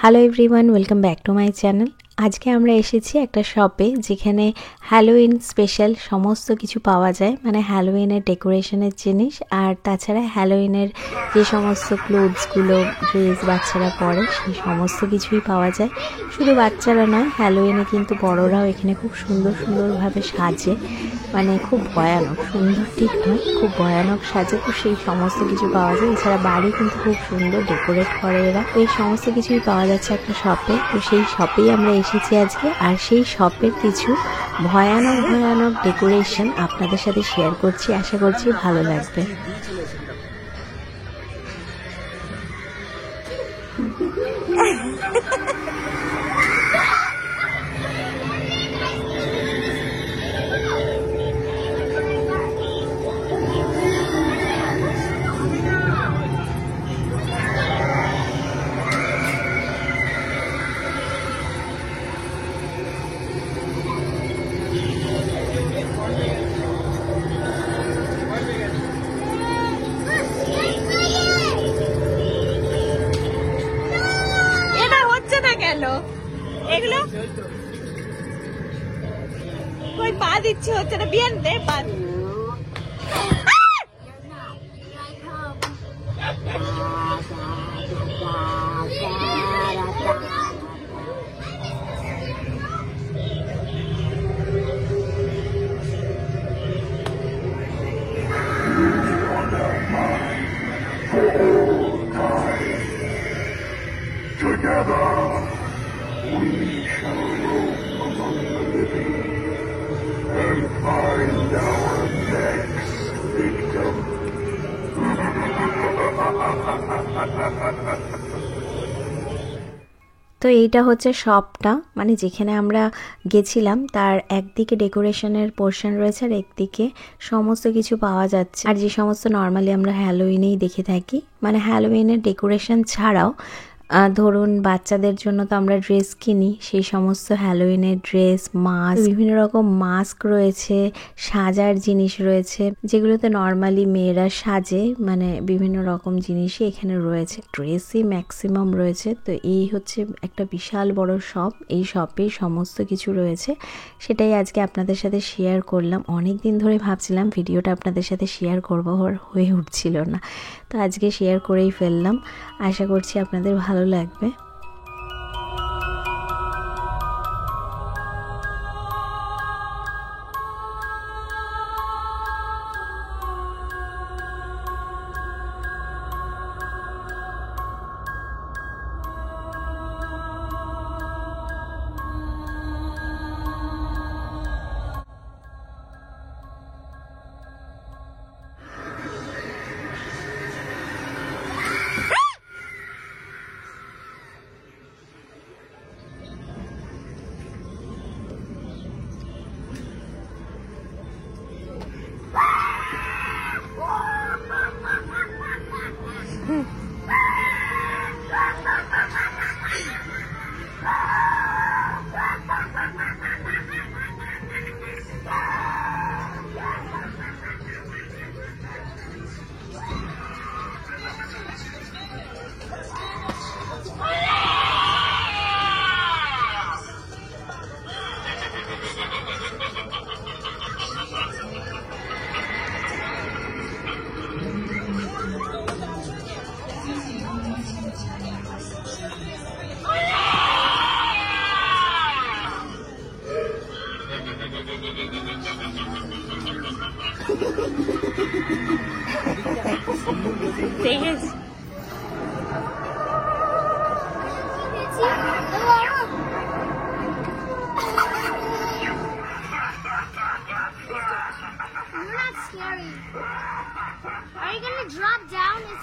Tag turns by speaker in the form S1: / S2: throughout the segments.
S1: Hello everyone, welcome back to my channel. আজকে আমরা এসেছি একটা শপে যেখানে হ্যালোউইন স্পেশাল সমস্ত কিছু পাওয়া যায়, মানে হ্যালোউইনের ডেকোরেশনের জিনিস আর তাছাড়া হ্যালোউইনের যে সমস্ত ক্লোথসগুলো ড্রেস বাচ্চারা পরে সেই সমস্ত কিছুই পাওয়া যায়। শুধু বাচ্চারা নয়, হ্যালোউইনে কিন্তু বড়রাও এখানে খুব সুন্দর সুন্দরভাবে সাজে, মানে খুব ভয়ানক, সুন্দর ঠিক নয়, খুব ভয়ানক সাজে। তো সেই সমস্ত কিছু পাওয়া যায়। এছাড়া বাড়ি কিন্তু খুব সুন্দর ডেকোরেট করে এরা। তো এই সমস্ত কিছুই পাওয়া যাচ্ছে একটা শপে। তো সেই শপেই আমরা এসেছি আজকে, আর সেই শপের কিছু ভয়ানক ভয়ানক ডেকোরেশন আপনাদের সাথে শেয়ার করছি। আশা করছি ভালো লাগবে।
S2: এগুলো কই পা দিচ্ছে, হচ্ছে না, বিয়ান দে পা।
S3: We shall roam among the living and find our next victim.
S1: তো এইটা হচ্ছে শপটা, মানে যেখানে আমরা গেছিলাম তার একদিকে ডেকোরেশনের পোর্শন রয়েছে আর একদিকে সমস্ত কিছু পাওয়া যাচ্ছে। আর যে সমস্ত নর্মালি আমরা হ্যালোউইনেই দেখে থাকি, মানে হ্যালোউইনের ডেকোরেশন ছাড়াও ধরুন বাচ্চাদের জন্য তো আমরা ড্রেস কিনি, সেই সমস্ত হ্যালোউইনের ড্রেস, মাস্ক, বিভিন্ন রকম মাস্ক রয়েছে, সাজার জিনিস রয়েছে যেগুলোতে নর্মালি মেয়েরা সাজে, মানে বিভিন্ন রকম জিনিসই এখানে রয়েছে। ড্রেসই ম্যাক্সিমাম রয়েছে। তো এই হচ্ছে একটা বিশাল বড় শপ। এই শপে সমস্ত কিছু রয়েছে, সেটাই আজকে আপনাদের সাথে শেয়ার করলাম। অনেক দিন ধরে ভাবছিলাম ভিডিওটা আপনাদের সাথে শেয়ার করবো, হয়ে উঠছিল না, তো আজকে শেয়ার করেই ফেললাম। আশা করছি আপনাদের ভালো লাগবে।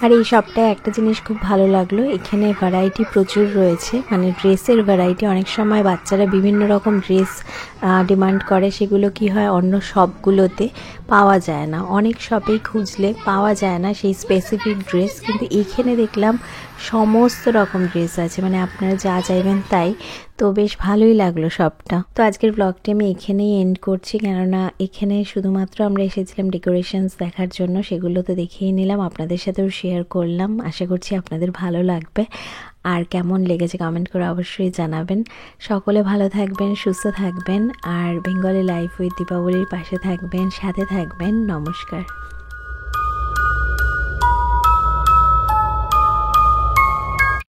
S1: আর এই শপটায় একটা জিনিস খুব ভালো লাগলো, এখানে ভ্যারাইটি প্রচুর রয়েছে, মানে ড্রেসের ভ্যারাইটি। অনেক সময় বাচ্চারা বিভিন্ন রকম ড্রেস ডিমান্ড করে, সেগুলো কি হয় অন্য শপগুলোতে পাওয়া যায় না, অনেক শপেই খুঁজলে পাওয়া যায় না সেই স্পেসিফিক ড্রেস, কিন্তু এখানে দেখলাম সমস্ত রকম ড্রেস আছে, মানে আপনারা যা চাইবেন তাই। তো বেশ ভালোই লাগলো সবটা। তো আজকের ব্লগটি আমি এখানেই এন্ড করছি, কেননা এখানে শুধুমাত্র আমরা এসেছিলাম ডেকোরেশনস দেখার জন্য, সেগুলো তো দেখেই নিলাম, আপনাদের সাথেও শেয়ার করলাম। আশা করছি আপনাদের ভালো লাগবে। আর কেমন লেগেছে কমেন্ট করে অবশ্যই জানাবেন। সকলে ভালো থাকবেন, সুস্থ থাকবেন, আর বেঙ্গলি লাইফ উইথ দীপাবলির পাশে থাকবেন, সাথে থাকবেন। নমস্কার।